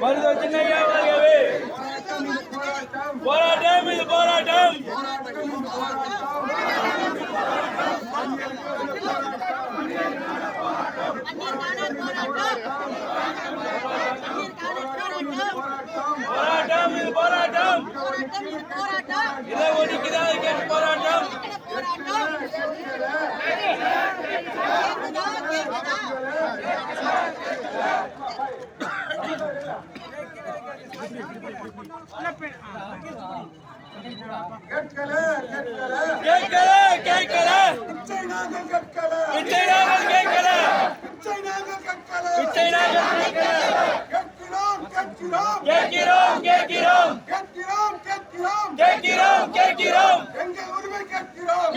மருத்துவ சின்னையா வாழ்கவே. போராட்டம் இது போராட்டம். போராட்டம் இது போராட்டம். இதை ஒதுக்கிதான் கேட்டு போராட்டம். கேட்கல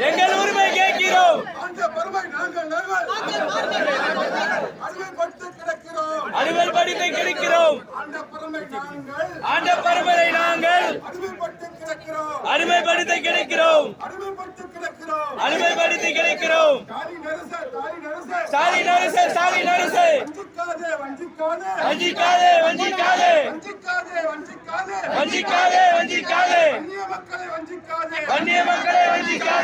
எங்கள் உரிமை கேட்கிறோம். அடிமைப்படுத்தி கிடக்கிறோம். ஆண்ட பரம்பரை நாங்கள் அடிமைப்படுத்தி கிடக்கிறோம். அடிமைப்படுத்தி கிடக்கிறோம். ஸ்டாலின் அரசு ஸ்டாலின் அரசு வஞ்சிக்காதே வஞ்சிக்காதே வஞ்சிக்காதே வஞ்சிக்காதே வஞ்சிக்காதே வஞ்சிய மக்களை வஞ்சிக்காதே.